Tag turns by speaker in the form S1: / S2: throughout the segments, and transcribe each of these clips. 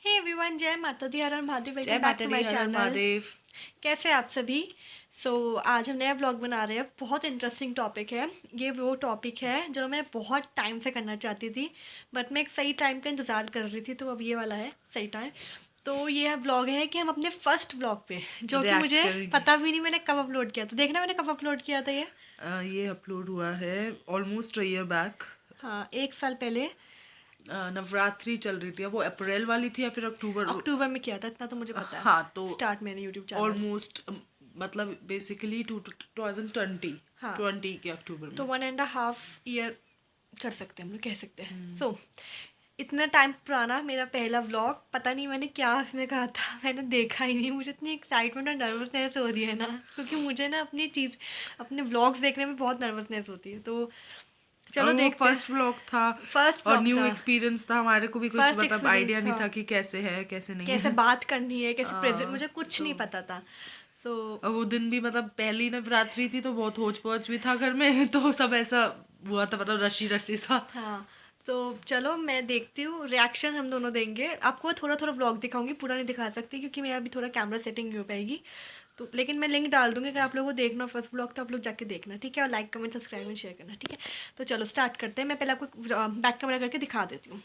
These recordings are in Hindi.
S1: हे एवरीवन, जय माता दी, हर हर महादेव,
S2: जय
S1: वेलकम बैक
S2: माता
S1: टू
S2: दी,
S1: माय
S2: हर हर
S1: चैनल।
S2: महादेव।
S1: कैसे हैं आप सभी? आज हम नया व्लॉग बना रहे हैं। बहुत इंटरेस्टिंग टॉपिक है ये। वो टॉपिक है जो मैं बहुत टाइम से करना चाहती थी, बट मैं एक सही टाइम का इंतज़ार कर रही थी, तो अब ये वाला है सही टाइम। तो ये व्लॉग है कि हम अपने फर्स्ट व्लॉग पे, जो कि
S2: रिएक्ट
S1: मुझे
S2: करेंगे।
S1: पता भी नहीं मैंने कब अपलोड किया, तो देखना मैंने कब अपलोड किया था ये।
S2: ये अपलोड हुआ है ऑलमोस्ट अ ईयर बैक।
S1: हाँ, 1 साल पहले
S2: नवरात्रि चल रही थी, अब वो अप्रैल वाली थी या फिर अक्टूबर।
S1: अक्टूबर में किया था, इतना तो मुझे पता है।
S2: हाँ, तो
S1: स्टार्ट मैंने यूट्यूब चैनल।
S2: ऑलमोस्ट मतलब बेसिकली 2020
S1: हाँ,
S2: 20 के अक्टूबर
S1: तो
S2: में।
S1: 1.5 ईयर कर सकते हैं हम लोग, कह सकते हैं। इतना टाइम पुराना मेरा पहला व्लॉग, पता नहीं मैंने क्या उसमें कहा था, मैंने देखा ही नहीं। मुझे इतनी एक्साइटमेंट और नर्वसनेस हो रही है ना, क्योंकि मुझे ना अपने व्लॉग्स देखने में बहुत नर्वसनेस होती है। तो
S2: और
S1: चलो
S2: वो
S1: देखते हैं।
S2: फर्स्ट व्लॉग था
S1: फर्स्ट
S2: और
S1: व्लॉग
S2: न्यू
S1: था,
S2: एक्सपीरियंस था, हमारे को भी कुछ
S1: फर्स्ट
S2: मतलब
S1: एक्सपीरियंस
S2: आइडिया नहीं
S1: था,
S2: था कि कैसे है कैसे नहीं
S1: कैसे
S2: है।
S1: बात करनी है, कैसे प्रेजेंट, मुझे कुछ नहीं
S2: तो
S1: पता था। सो
S2: और वो दिन भी मतलब पहली नवरात्रि थी तो बहुत होच पोच भी था घर में तो सब ऐसा हुआ था, मतलब रशी रशी सा।
S1: हाँ, तो चलो मैं देखती हूँ, रिएक्शन हम दोनों देंगे। आपको थोड़ा थोड़ा व्लॉग दिखाऊंगी, पूरा नहीं दिखा सकती क्योंकि मैं अभी थोड़ा कैमरा सेटिंग नहीं हो पाएगी। तो लेकिन मैं लिंक डाल दूंगी, अगर आप लोगों को देखना फर्स्ट ब्लॉग तो आप लोग जाके देखना, ठीक है? और like comment subscribe and share करना, ठीक है? तो चलो स्टार्ट करते हैं। मैं पहले आपको बैक कैमरा करके दिखा देती हूँ।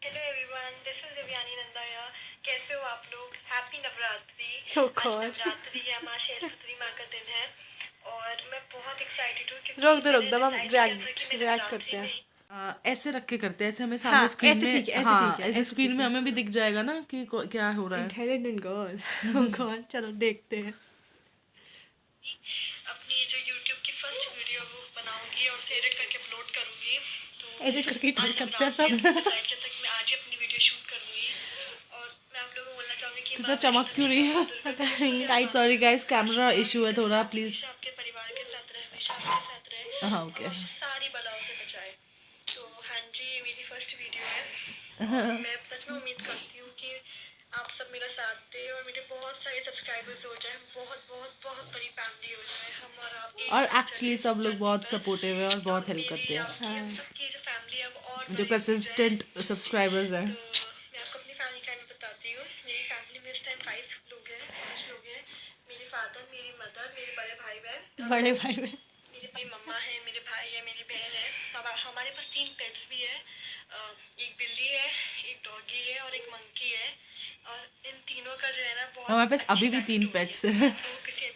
S1: Hello everyone, this is Divyani Nandaya. कैसे हो आप लोग? हैप्पी नवरात्रि।
S2: Oh
S1: आज
S2: God.
S1: नवरात्रि है, माँ शैलपुत्री माँ का दिन है। और मैं बहुत एक्साइटेड हूँ
S2: रोक
S1: क्योंकि
S2: दो रोक
S1: मैंने
S2: दो, हम
S1: डिसाइड किया था कि मैं
S2: रिएक्ट
S1: नवरात्रि
S2: करते
S1: में
S2: हैं।
S1: ही।
S2: ऐसे रख के करते हैं, ऐसे हमें सामने
S1: हाँ,
S2: स्क्रीन
S1: ऐसे
S2: में।
S1: ठीक है, ऐसे ठीक
S2: हाँ,
S1: है,
S2: ऐसे
S1: ऐसे
S2: स्क्रीन
S1: ठीक
S2: में
S1: है।
S2: हमें भी दिख जाएगा ना कि क्या हो रहा है।
S1: Intelligent girl. ओ गॉड, चलो देखते हैं। अपनी जो यूट्यूब की फर्स्ट वीडियो वो बनाऊंगी और उसे एडिट करके अपलोड करूंगी। तो
S2: एडिट करके
S1: आज
S2: एडिट करते हैं
S1: नवरात्रि है,
S2: सब।
S1: तो मैं डिसाइड किया था कि मैं आज ही अपनी वीडियो शूट करूंगी। और मैं आप लोगों को बोलना चाहूंगी कि
S2: कितना
S1: माँ
S2: चमक
S1: वैष्णो
S2: क्यों रही
S1: देवी,
S2: है
S1: माँ दुर्गा
S2: पता
S1: का जो
S2: नहीं
S1: भी
S2: गाइस,
S1: हमारा
S2: सॉरी गाइस, कैमरा
S1: आशीर्वाद
S2: इशू है
S1: हमेशा
S2: थोड़ा,
S1: साथ
S2: प्लीज।
S1: हमेशा आपके परिवार के साथ रहे, हमेशा आपके साथ रहे
S2: हाँ,
S1: और
S2: ओके।
S1: आपको सारी बलाओं से बचाए। तो हाँ जी, ये मेरी फर्स्ट वीडियो है और मैं सच में उम्मीद करती हूँ कि आप सब मेरा साथ दें और मेरे बहुत सारे सब्सक्राइबर्स हो जाए, बहुत बहुत बहुत बड़ी फैमिली हो जाए, हम और आप एक
S2: और
S1: साथ चले
S2: एक्चुअली
S1: इस
S2: सब लोग
S1: जर्नी
S2: बहुत
S1: पर।
S2: सपोर्टिव है और बहुत
S1: और
S2: हेल्प करते
S1: मेरी
S2: हैं,
S1: आपकी हम सबकी जो फैमिली है वो और
S2: जो
S1: बड़ी होती जाए।
S2: कंसिस्टेंट सब्सक्राइबर्स हैं।
S1: तो मैं आपको अपनी फैमिली का भी बताती हूँ। मेरी फैमिली में इस टाइम 5 लोग हैं। मेरे फादर, मेरी मदर, मेरे बड़े भाई बहन, बड़े भाई बहन, मेरी मम्मा है, मेरे भाई है, मेरी बहन है। अब हमारे पास 3 पेट्स भी है। एक बिल्ली है, एक डॉगी है और एक मंकी है। और इन तीनों का जो है ना
S2: हमारे
S1: बहुत
S2: पास
S1: अच्छी
S2: अभी भी
S1: लाइफ
S2: 3
S1: स्टोरी है,
S2: पेट्स
S1: तो मैं
S2: है।
S1: आप लोगों को किसी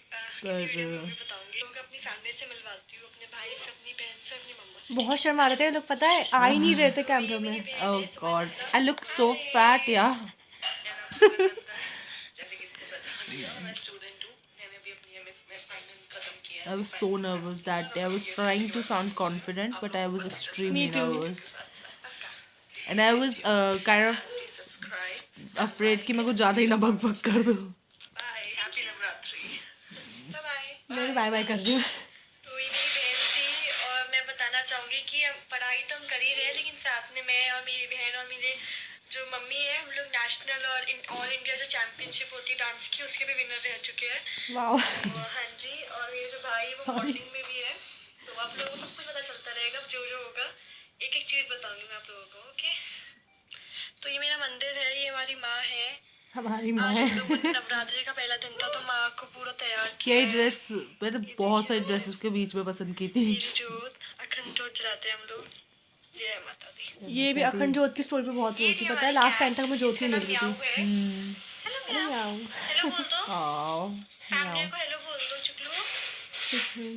S1: वीडियो में
S2: पर
S1: भी बताऊंगी। लोग अपनी फैमिली से मिलवाती हूँ, अपने भाई से, अपनी बहन से, अपनी मम्मा से। बहुत शर्मा रहे थे लोग, पता है, आ ही नहीं रहे थे कैमरा में।
S2: Oh god, I look so fat या।
S1: जैसे किसी को बता दिया, मैं स्टूडेंट हूँ, मैंने भी अपनी एमए फाइनल खत्म किया है
S2: I
S1: अपनी
S2: was so
S1: final exam
S2: nervous
S1: दूंगा
S2: that
S1: और
S2: day. I
S1: अपनी
S2: was
S1: BA
S2: trying
S1: final
S2: to
S1: होगा।
S2: sound confident,
S1: आप
S2: but
S1: लोगों
S2: I
S1: को
S2: was
S1: पता चल
S2: extremely
S1: Me too.
S2: nervous.
S1: साथ साथ
S2: And I
S1: stay
S2: was
S1: tuned
S2: kind of
S1: and please subscribe and
S2: afraid कि
S1: लाइक
S2: मैं कुछ
S1: एंड
S2: ज़्यादा ही
S1: शेयर
S2: ना
S1: द
S2: बक बक कर दूँ।
S1: Bye, happy Navratri. Bye bye. मैं भी बाय बाय कर रही हूँ। तो ये मेरी बहन थी और मैं बताना चाहूँगी कि अब पढ़ाई तो हम कर ही रहे हैं, लेकिन साथ में मैं और मेरी बहन और मेरे जो मम्मी है, हम लोग नेशनल और ऑल इंडिया जो चैंपियनशिप होती है डांस की, उसके भी विनर रह चुके हैं। वाह। तो हाँ जी, और मेरे जो भाई है वो मॉडलिंग में भी है। तो आप लोगों को सब कुछ पता चलता रहेगा, जो जो होगा एक एक चीज़ बताऊंगी मैं आप लोगों को, ओके? तो ये मेरा मंदिर है, ये हमारी माँ है। हमारी माँ
S2: आज
S1: है।
S2: हम
S1: हम लोगों ने नवरात्रि का पहला दिन था तो माँ को पूरा तैयार किया
S2: यही
S1: है।
S2: ड्रेस मैंने
S1: ये
S2: बहुत
S1: देखिए
S2: सारी
S1: मंदिर,
S2: ड्रेसेस के बीच में पसंद की थी।
S1: मेरी जोत, अखंड जोत जलाते हैं हम लोग। जय माता दी। ये भी अखंड जोत की स्टोरी पे बहुत वो होती है, पता है? लास्ट टाइम तक मुझे जोत नहीं मिल रही थी। हेलो
S2: अरे
S1: म्याऊ।
S2: याओ।
S1: हेलो बोल दो।
S2: आओ
S1: फैमिली
S2: याओ।
S1: को हेलो बोल दो चुगलू।
S2: चिकू।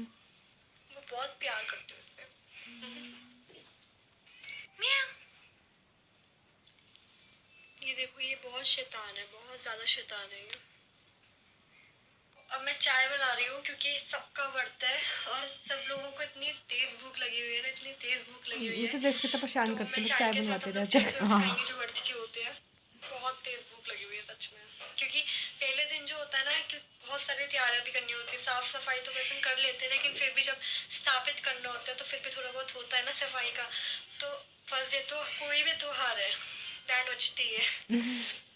S1: वो बहुत प्यार करते हैं उससे। म्याऊ। ये देखो, ये बहुत शैतान है, बहुत ज्यादा शैतान है ये। अब मैं चाय बना रही हूँ क्योंकि सबका व्रत है और सब लोगों को इतनी तेज भूख लगी हुई है ना, इतनी तेज भूख लगी हुई है। मुझे देख कितना परेशान करते हैं लोग, चाय बनवाते रहते हैं।
S2: हाँ,
S1: जो व्रत के होते हैं, बहुत तेज भूख लगी हुई है सच में। क्योंकि पहले दिन जो होता है ना कि बहुत सारी तैयारियां भी करनी होती है, साफ सफाई तो वैसे हम कर लेते हैं, लेकिन फिर भी जब स्थापित करना होता है तो फिर भी थोड़ा बहुत होता है ना सफाई का। तो फर्स्ट डे तो कोई भी त्योहार है, बैंड बजती है।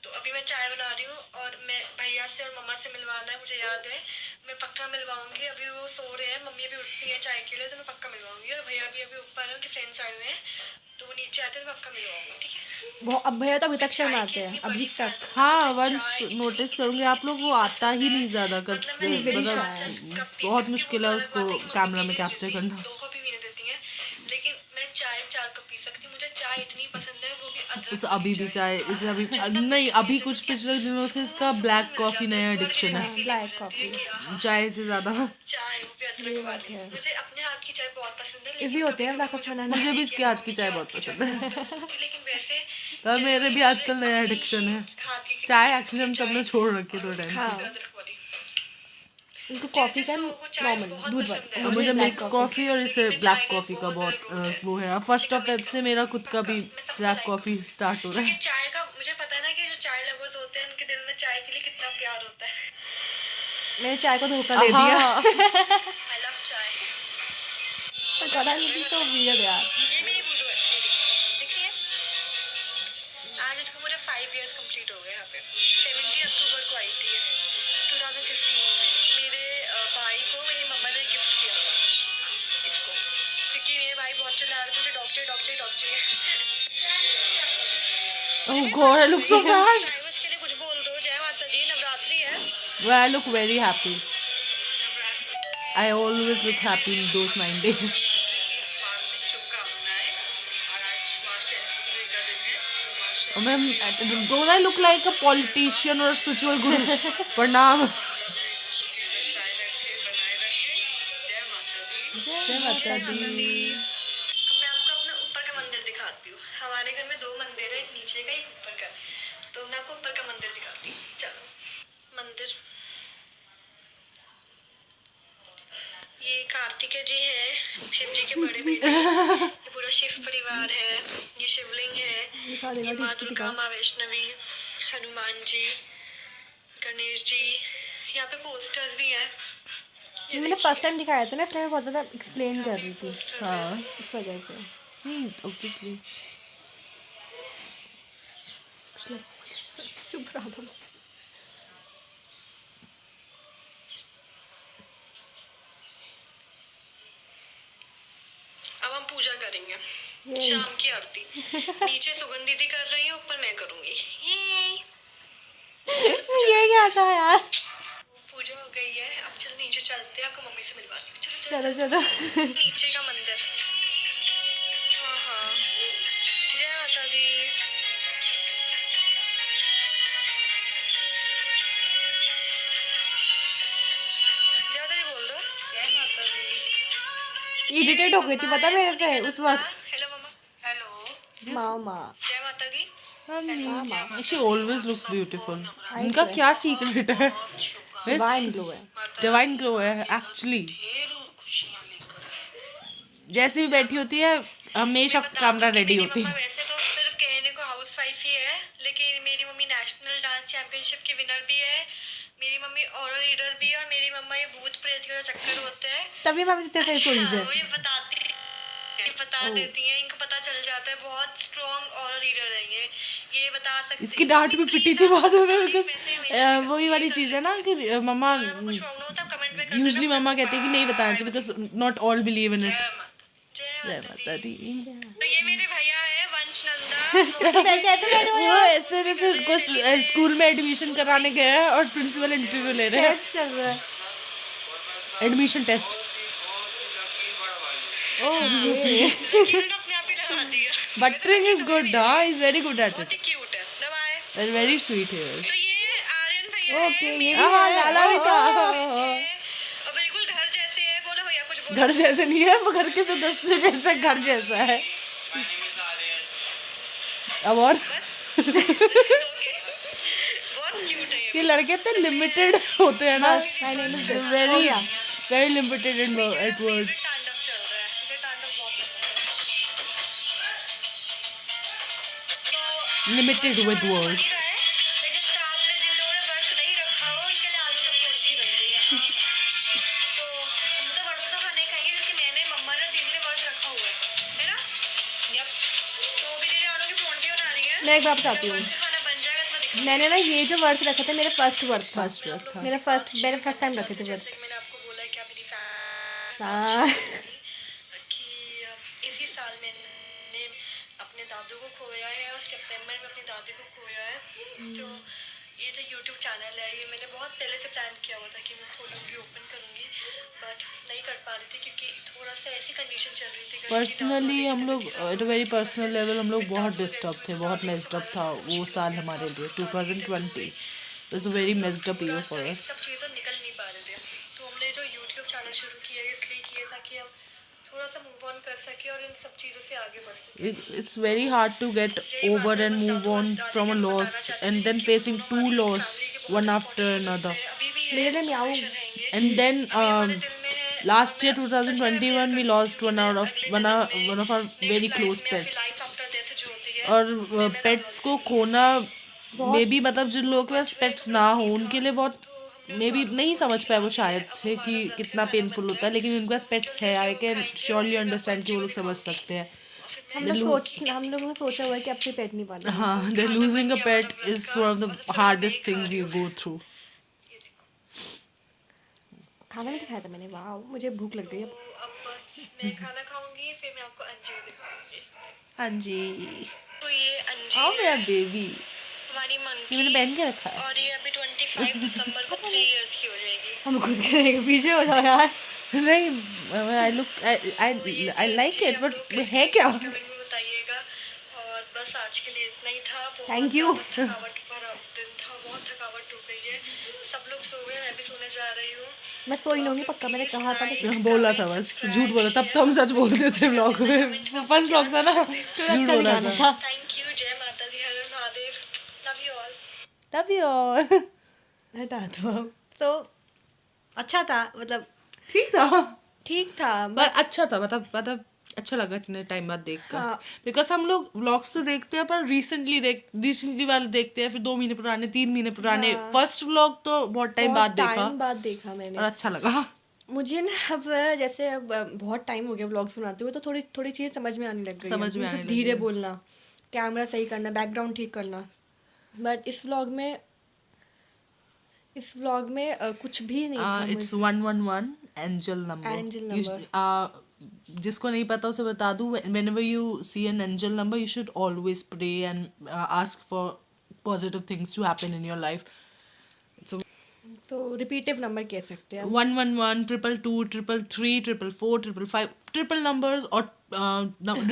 S1: तो अभी मैं चाय बना रही हूँ और मैं भैया से और मम्मा से मिलवाना है, मुझे याद है। मैं पक्का मिलवाऊंगी। अभी वो सो रहे हैं, मम्मी अभी उठती है चाय के लिए, तो मैं पक्का मिलवाऊंगी। और भैया भी अभी ऊपर है, उनके फ्रेंड्स आए हुए हैं, तो वो नीचे आते हैं तो पक्का मिलवाऊंगी, ठीक है।
S3: वो अब भैया तो अभी तक
S1: चाय
S3: शर्माते
S1: की
S3: हैं,
S1: इतनी
S3: अभी
S1: बड़ी
S3: तक।
S1: fan हूँ,
S2: हाँ,
S1: मुझे
S2: वंस
S1: चाय इतनी
S2: नोटिस करूंगे आप लोग,
S1: इतनी
S2: वो आता ही
S1: पसंद
S2: नहीं
S1: है।
S2: ज्यादा
S1: मतलब मैं
S3: He's very
S1: दिन में
S3: shy.
S1: 5-4 कप पी
S2: बहुत
S1: सकती हूँ,
S2: मुश्किल
S1: वो
S2: है
S1: तो अलग
S2: उसको
S1: बात है कि मम्मी
S2: कैमरा में
S1: पीने नहीं
S2: कैप्चर
S1: देती,
S2: करना।
S1: 2 कप ही पीने देती हैं, लेकिन मैं चाय 4 कप पी सकती हूँ। मुझे चाय इतनी पसंद है, वो भी अदरक
S2: उसे
S1: वाली
S2: अभी भी चाय, इसे अभी नहीं, अभी कुछ पिछले दिनों से इसका ब्लैक कॉफी नया एडिक्शन है,
S3: हाँ, ब्लैक कॉफी।
S2: चाय से ज्यादा।
S1: चाय वो भी
S3: ये
S1: अदरक
S3: बात
S1: वाली।
S3: है।
S1: मुझे अपने हाथ की चाय बहुत पसंद है,
S3: इजी
S1: लेकिन
S3: होते हैं
S1: कभी-कभी
S3: ब्लैक कॉफी
S1: मुझे
S3: बनाना।
S2: मुझे भी
S1: है
S2: इसके
S1: कि
S2: हाथ की
S1: मम्मी
S2: चाय
S1: के
S2: बहुत
S1: हाथ की
S2: पसंद है।
S1: चाय होती, लेकिन वैसे
S2: पर मेरे भी
S1: जनरली
S2: आजकल
S1: मुझे
S2: नया
S1: अपनी
S2: एडिक्शन है।
S1: हाथ की
S2: चाय एक्चुअली हम
S1: चाय
S2: सबने छोड़ रखी है थोड़े टाइम से।
S3: हाँ,
S1: अदरक वाली।
S3: उनको कॉफी का
S1: जिसको वो चाय
S3: नॉर्मल
S1: बहुत
S3: दूध
S1: पसंद
S3: वाली,
S1: है।
S3: और
S2: मुझे
S3: मुझे ब्लैक
S2: मिल्क
S3: कॉफी।
S2: कॉफी और इसे
S1: जिंदगी में
S2: ब्लैक
S1: चाय का
S2: कॉफी का
S1: बहुत
S2: बहुत
S1: रोल है।
S2: वो है। फर्स्ट ऑफ फेब से मेरा खुद का भी
S1: मैं सबको
S2: ब्लैक
S1: लाइक
S2: कॉफी स्टार्ट हो रहा
S1: क्योंकि
S2: है।
S1: चाय का मुझे पता है ना कि जो चाय लवर्स होते हैं उनके दिल में चाय के लिए कितना प्यार होता है।
S3: मैंने चाय को धोखा दे दिया।
S2: हाँ।
S1: आई लव चाय।
S3: कड़ा नहीं तो वियर्ड यार।
S1: ये मेरी बूजो है, मेरी। देखिए, आज इसको मुझे 5 इयर्स कंप्लीट हो गए यहाँ पे। 17 अक्टूबर को आई थी ये, 2015 में। मेरे भाई को मेरी मम्मा ने गिफ्ट किया था इसको, क्योंकि मेरे भाई बहुत चिल्ला रहे थे कि doctor doctor doctor.
S2: Oh God, I look so bad.
S1: Drivers के लिए कुछ बोल दो। जय माता दी, नवरात्रि है।
S2: Well, I look very happy. I always look happy in those 9 days.
S1: हार्दिक शुभकामनाएं। और आज मार्च एनिवर्सरी का दिन है, तो मार्च
S2: Ma'am, don't I look like a politician or a spiritual guru? Pranam.
S1: बनाए रखे, बनाए रखे। जय माता दी।
S2: जय माता दी।
S1: अब मैं आपको अपना ऊपर का मंदिर दिखाती हूँ। हमारे घर में 2 मंदिर है, एक नीचे का एक ऊपर का। तो मैं आपको ऊपर का मंदिर दिखाती हूँ। चलो, मंदिर। ये कार्तिकेय जी है, शिव जी के बड़े बेटे। ये पूरा शिव परिवार है। ये शिवलिंग है।
S3: दिखा देगा,
S1: ये माँ
S3: ठीक से
S1: दुर्गा,
S3: दिखा।
S1: माँ वैष्णवी, हनुमान जी, गणेश जी। यहाँ पे पोस्टर्स भी हैं। ये
S3: मैंने फर्स्ट टाइम दिखाया था ना, इसलिए मैं बहुत ज़्यादा एक्सप्लेन कर रही थी,
S1: पोस्टर्स
S2: हाँ,
S1: हैं।
S3: इस वजह से।
S2: obviously.
S3: कुछ लग चुप रहा था मुझे।
S1: अब हम पूजा करेंगे,
S3: ये
S1: शाम की आरती। नीचे सुगंध दीदी कर रही है, ऊपर मैं करूंगी। ये
S3: ये क्या था यार।
S1: पूजा हो गई है, अब चल नीचे चलते हैं, आपको मम्मी से मिलवाती हूँ। चलो
S3: चलो
S1: चलो
S3: चलो।
S1: नीचे का मंदिर। हाँ हाँ, जय माता दी। जय माता दी बोल दो। जय माता दी।
S3: इरिटेट हो गई थी पता मेरे से उस वक्त।
S1: हेलो मम्मा। हेलो।
S3: मामा।
S1: जय माता दी।
S3: मामा।
S2: She always looks beautiful.
S3: I
S2: इनका
S3: swear.
S2: क्या सीक्रेट है?
S3: डिवाइन ग्लो है।
S2: डिवाइन ग्लो है एक्चुअली। जैसे भी बैठी होती है हमेशा कैमरा रेडी
S1: मेरी
S2: होती
S1: मम्मा
S2: है।
S1: वैसे तो सिर्फ कहने को हाउस वाइफ ही है, लेकिन मेरी मम्मी नेशनल डांस चैंपियनशिप की विनर भी है। मेरी मम्मी ऑरल रीडर भी है, और मेरी मम्मा ये भूत प्रेत के जो चक्कर होते हैं,
S3: तभी मामी से तेरे कोई
S1: हाँ,
S3: है।
S1: वो ये बता देती हैं। इनको पता चल जाता है, बहुत स्ट्रॉन्ग ऑरल रीडर है ये बता सकती
S2: इसकी डांट भी पिटी थी बाद में, बिकॉज वही वाली
S1: चीज
S2: चीज़ है ना कि मम्मा
S1: कुछ प्रॉब्लम होता है कमेंट में
S2: यूजली मम्मा कहती है कि नहीं बताना चाहिए because not all believe in it.
S1: जय
S2: जय माता दी।
S1: तो ये मेरे भैया है वंश नंदा।
S2: वो ऐसे जैसे उनको स्कूल में एडमिशन कराने गए हैं और प्रिंसिपल इंटरव्यू ले रहे हैं।
S3: टेस्ट चल रहा है।
S2: Admission test.
S3: ओके।
S1: अपने आप ही लगा दिया।
S2: बटरिंग इज गुड, हाँ, इज वेरी गुड एट
S1: बहुत
S2: इट
S1: ही क्यूट है। दबाए।
S2: एंड वेरी स्वीट है।
S1: तो ये आर्यन भैया
S3: ओके,
S1: है।
S3: ये भी
S2: हाँ,
S3: है।
S2: लाला भी था।
S1: और बिल्कुल घर जैसे है। बोलो भैया कुछ बोलो।
S2: घर जैसे नहीं है, वो घर के सदस्य जैसा घर जैसा है। अब और
S1: ओके, बहुत क्यूट है
S2: ये लड़के इतने लिमिटेड होते हैं ना,
S3: My name is Bill.
S2: Very
S3: हो गया।
S2: वेरी लिमिटेड इन एट वर्ड्स।
S1: तांडव चल रहा है। मुझे तांडव बहुत पसंद है।
S2: लिमिटेड विद
S1: तो
S2: वर्ड्स।
S1: लेकिन साथ में जिन लोगों ने व्रत नहीं रखा हो उनके लिए आलू की पोस्टी बन गई है। तो हम तो व्रत तो खाने खाएंगे, क्योंकि मैंने मम्मा ने 3 दिन व्रत रखा हुआ है ना। यप। तो अभी दीदी आलू की पोस्टी बना रही है।
S3: मैं एक बात बताती हूँ,
S1: खाना बन जाएगा तो मैं दिखाऊंगी।
S3: मैंने ना ये जो वर्थ रखे थे मेरे फर्स्ट वर्थ था,
S2: फर्स्ट वर्थ था।
S3: मैंने फर्स्ट टाइम रखे थे
S1: जैसे
S3: वर्थ।
S1: कि मैंने आपको बोला कि आप मेरी
S3: हाँ
S1: कि इसी साल मैंने अपने दादू को खोया है और सितंबर में अपनी दादी को खोया है। तो ये जो यूट्यूब चैनल है ये मैंने बहुत पहले से प्लान किया हुआ था कि मैं खोलूँगी, ओपन करूँगी, बट नहीं कर पा रही थी क्योंकि थोड़ा सा ऐसी कंडीशन चल रही थी घर की।
S2: पर्सनली
S1: दादू
S2: हम
S1: की
S2: लोग
S1: तबीयत खराब
S2: एट अ
S1: हो
S2: वेरी
S1: गई थी,
S2: पर्सनल
S1: फिर
S2: लेवल हम लोग बहुत
S1: दादू की
S2: डिस्टर्ब
S1: डेथ
S2: थे,
S1: हुई तो
S2: बहुत
S1: दादी को
S2: मेस्ड अप था
S1: संभालना
S2: वो
S1: मुश्किल
S2: साल
S1: हो गया
S2: हमारे
S1: था।
S2: लिए।
S1: दादी की डेथ
S2: 2020
S1: हुई
S2: वाज अ
S1: तो
S2: वेरी
S1: हम लोग
S2: मेस्ड अप
S1: थोड़ा
S2: ईयर
S1: सा
S2: फॉर
S1: इन
S2: अस।
S1: सब चीज़ों निकल नहीं पा रहे थे। तो हमने जो यूट्यूब चैनल शुरू किया है इसलिए किया ताकि हम थोड़ा सा मूव ऑन कर सके और इन सब चीज़ों से आगे बढ़ सके।
S2: It's very hard to get
S1: यही बात
S2: over
S1: है,
S2: and
S1: बस
S2: move
S1: दादू और
S2: on
S1: दादी
S2: from
S1: के
S2: a
S1: हम
S2: loss
S1: बताना चाहते
S2: and
S1: थे
S2: then
S1: कि वो
S2: facing
S1: दोनों
S2: two
S1: हमारी
S2: loss
S1: फैमिली के बहुत
S2: one after
S1: इंपॉर्टेंट
S2: another.
S1: सदस्य हैं, अभी भी
S3: मेरे
S1: है,
S3: लिए म्याऊं।
S1: हमेशा रहेंगे।
S2: And then
S1: अभी हमारे दिल में है और
S2: last year
S1: मैं सच में प्रेयर
S2: 2021 we
S1: करती
S2: lost
S1: हूँ कि मैं अगले जन्म में
S2: one of our very
S1: next
S2: close
S1: life में या फिर
S2: pets.
S1: लाइफ आफ्टर डेथ जो होती है
S2: और
S1: मैं
S2: पेट्स
S1: राम
S2: को
S1: लौट
S2: खोना
S3: बहुत
S2: मे बी मतलब जिन लोगों के पास
S1: बचपन एक
S2: पेट्स ना हो
S1: लड़की
S2: उनके
S1: था
S2: लिए बहुत
S1: तो हमने
S2: मे
S1: उस
S2: बी
S1: दादू को
S2: नहीं
S1: छोड़
S2: समझ
S1: के
S2: पाए वो
S1: आ गए।
S2: शायद
S1: अब
S2: से कि
S1: हमारा व्रत
S2: कितना
S1: है, महीना
S2: पेनफुल
S1: बन
S2: होता है,
S1: रहा है,
S2: लेकिन उनके पास
S1: तो
S2: पेट्स
S1: जो
S2: है आई
S1: जैसे वो
S2: कैन
S1: खाएंगे और
S2: श्योरली
S1: फिर मैं आपको
S2: अंडरस्टैंड कि
S1: अच्छे
S2: वो
S1: को
S2: लोग समझ
S1: दिखाऊंगी
S2: सकते हैं।
S1: और फिर
S3: हम
S1: मैं
S3: हम लोगों ने सोचा हुआ है कि अपने पेट नहीं पालेंगे।
S2: हाँ, the
S1: खाना
S2: losing
S1: बन
S2: a
S1: गया हमारा
S2: pet
S1: व्रत
S2: is
S1: का
S2: one of
S1: और
S2: the
S1: सबसे पहले मैं ही
S2: hardest
S1: खा
S2: things
S1: रही
S2: you
S1: हूँ।
S2: go through.
S1: ये देखो।
S3: खाना भी दिखाया था मैंने, वाह मुझे भूख लग गई
S1: तो
S3: अब।
S1: अब बस मैं खाना खाऊंगी फिर मैं आपको अंजीर दिखाऊंगी।
S2: हाँ जी,
S1: तो ये
S2: आओ
S1: अंजीर
S2: मेरा
S1: है
S2: बेबी,
S1: हमारी
S2: ये
S1: मंकी
S2: मैंने पहन के रखा है।
S1: और ये अभी 25 दिसंबर को 3 इयर्स की हो जाएगी।
S3: हम खुद के पीछे हो जाओ यार।
S2: नहीं, आई लुक
S1: तो ये
S2: आई
S1: थी
S2: लाइक
S1: अंजीर,
S2: इट
S1: आप
S2: बट
S1: लोग कैसी
S2: है
S1: लगी
S2: क्या?
S1: कमेंट में बताइएगा। और बस आज के लिए इतना ही था। बहुत
S3: Thank you.
S1: ज़्यादा थकावट भरा दिन था, बहुत थकावट हो गई है। सब लोग सो गए, मैं भी सोने जा रही हूँ।
S3: मैं सोई
S1: तो
S3: नहीं
S1: आप
S3: होंगी
S1: लोग
S3: पक्का, मैंने
S1: प्लीज़
S3: कहा था
S1: लाइक
S3: लेकिन
S2: बोला था
S1: कमेंट
S2: बस, झूठ
S1: सब्सक्राइब
S2: बोला, तब
S1: शेयर
S2: तो हम सच
S1: सब
S2: बोलते थे
S1: कर
S2: व्लॉग
S1: देना।
S2: में।
S1: कमेंट में
S2: फर्स्ट
S1: प्यार
S2: व्लॉग था ना,
S1: कर देना।
S2: झूठ
S3: अच्छा
S2: बोला
S3: दिखाना
S2: था।
S3: था।
S1: Thank you. जय माता दी, हर हर Mahadev. Love you all.
S2: Love you all.
S3: हटा दो। तो अच्छा था, मतलब
S2: ठीक था
S3: ठीक था
S2: पर
S3: बट
S2: अच्छा था, मतलब अच्छा लगा इतने टाइम बाद देखकर।
S3: हाँ।
S2: बिकॉज हम लोग व्लॉग्स तो देखते हैं पर रिसेंटली वाले देखते हैं, फिर 2 महीने पुराने, 3 महीने पुराने।
S3: हाँ।
S2: फर्स्ट व्लॉग तो बहुत टाइम बाद देखा
S3: टाइम बाद देखा
S2: और
S3: मैंने।
S2: अच्छा लगा।
S3: मुझे ना अब जैसे अब बहुत टाइम हो गया व्लॉग्स बनाते हुए, तो थोड़ी थोड़ी चीज़ समझ में आने लग गई है।
S2: समझ में
S3: जैसे
S2: आने लगी
S3: धीरे
S2: है।
S3: बोलना, कैमरा सही करना, बैकग्राउंड ठीक करना। बट इस व्लॉग में कुछ भी नहीं था।
S2: It's 111 angel number.
S3: Angel number.
S2: जिसको नहीं पता उसे बता दूं, whenever you see an angel number you should always pray and ask for positive things to happen in your life. So
S3: तो रिपीटिव नंबर कह सकते हैं।
S2: 111, 222, 333, 444, 555, triple numbers or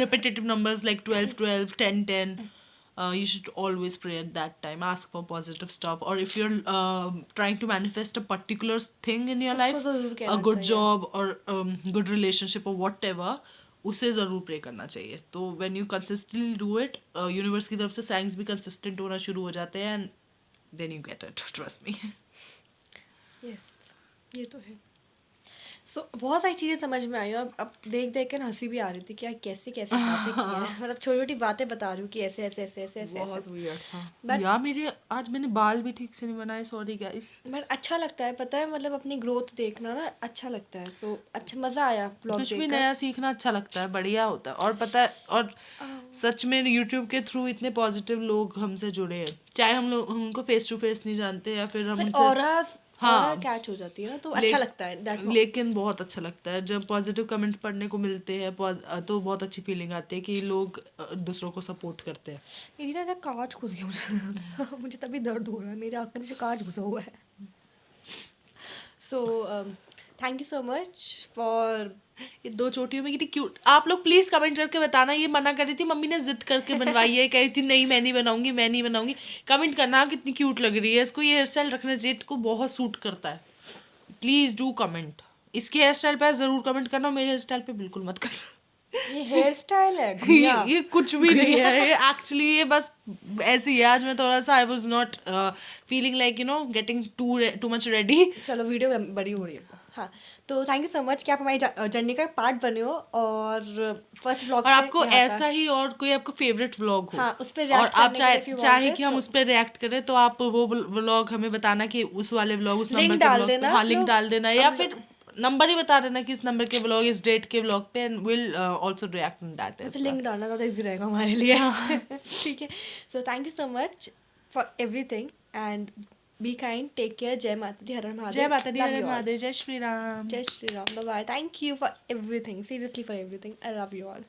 S2: repetitive numbers like 12, 12, 10, 10. You should always pray at that time. Ask for positive stuff. Or if you're trying to manifest a particular thing in your
S3: उसको
S2: life,
S3: ज़रूर
S2: a
S3: कहना
S2: good
S3: चाहिए।
S2: job or good relationship or whatever, उसे ज़रूर प्रे करना चाहिए। तो when you consistently do it, universe की तरफ से साइंस भी कंसिस्टेंट होना शुरू हो जाते हैं and then you get it. Trust me.
S3: Yes, ये तो है। सो बहुत सारी चीज़ें समझ में आई और अब देख देख कर हंसी भी आ रही थी कि यार कैसे कैसे बातें की हैं। मतलब छोटी छोटी बातें बता रही हूँ कि ऐसे ऐसे ऐसे ऐसे ऐसे
S2: बहुत
S3: ऐसे।
S2: weird था।
S3: But-
S2: यार मेरे आज मैंने बाल भी ठीक से नहीं बनाए, सॉरी गाइस।
S3: बट अच्छा लगता है, पता है, मतलब अपनी ग्रोथ देखना ना अच्छा लगता है। तो अच्छा मज़ा आया ब्लॉग
S2: कुछ भी
S3: देखकर।
S2: नया सीखना अच्छा लगता है, बढ़िया होता है। और पता है, और सच में यूट्यूब के थ्रू इतने पॉजिटिव लोग हमसे जुड़े हैं, चाहे हम उनको फेस टू फेस नहीं जानते या फिर हम
S3: बट
S2: उनसे
S3: ऑरा
S2: हाँ।
S3: कैच हो जाती है ना, तो
S2: ले-
S3: अच्छा लगता है that mo-
S2: लेकिन बहुत अच्छा लगता है जब पॉजिटिव कमेंट्स पढ़ने को मिलते हैं, तो बहुत अच्छी फीलिंग आती है कि लोग दूसरों को सपोर्ट करते हैं।
S3: मेरी ना कांच घुस गया मुझे। मुझे तभी दर्द हो रहा है, मेरे आँख में से कांच घुसा हुआ है। So thank you so much for
S2: ये 2 चोटियों में कितनी क्यूट। आप लोग प्लीज कमेंट करके बताना। ये मना कर रही थी, मम्मी ने जिद करके बनवाई है, कह रही थी नहीं मैं नहीं बनाऊंगी। कमेंट करना कितनी क्यूट लग रही है इसको, ये हेयर स्टाइल रखना चाहिए, को बहुत सूट करता है। Please do comment. इसके हेयर स्टाइल पे जरूर कमेंट करना, मेरे हेयर स्टाइल पे बिल्कुल मत करना।
S3: ये हेयर स्टाइल है घुइयां।
S2: ये कुछ भी नहीं है, ये एक्चुअली ये बस ऐसी है। आज मैं थोड़ा सा I was not feeling like getting too much ready.
S3: चलो वीडियो बड़ी हो रही है। हाँ, तो थैंक यू सो मच कि आप हमारी जर्नी का पार्ट बने हो और फर्स्ट व्लॉग
S2: और आपको ऐसा ही और कोई आपका फेवरेट व्लॉग हो,
S3: हाँ, उस पे
S2: और
S3: react
S2: आप
S3: करने के लिए if you
S2: चाहे
S3: want
S2: कि हम
S3: it,
S2: उस पर रिएक्ट करें, तो आप वो व्लॉग हमें बताना कि उस वाले व्लॉग, उस
S3: लिंक
S2: नंबर के
S3: डाल
S2: व्लॉग पे
S3: देना
S2: हाँ
S3: आप
S2: लिंक
S3: लोग।
S2: डाल देना, या फिर नंबर ही बता देना कि इस नंबर के व्लॉग, इस डेट के व्लॉग पे, and will also react on that as
S3: तो लिंक डालना ज़्यादा इजी रहेगा हमारे लिए। ठीक है, so thank you so much for everything and be kind, take care, जय माता दी, हर हर महादेव।
S2: जय माता दी,
S3: Love
S2: her
S3: you all.
S2: Mahadev, जय श्री राम।
S3: जय Shri Ram, bye bye, thank you for everything, seriously for everything, I love you all.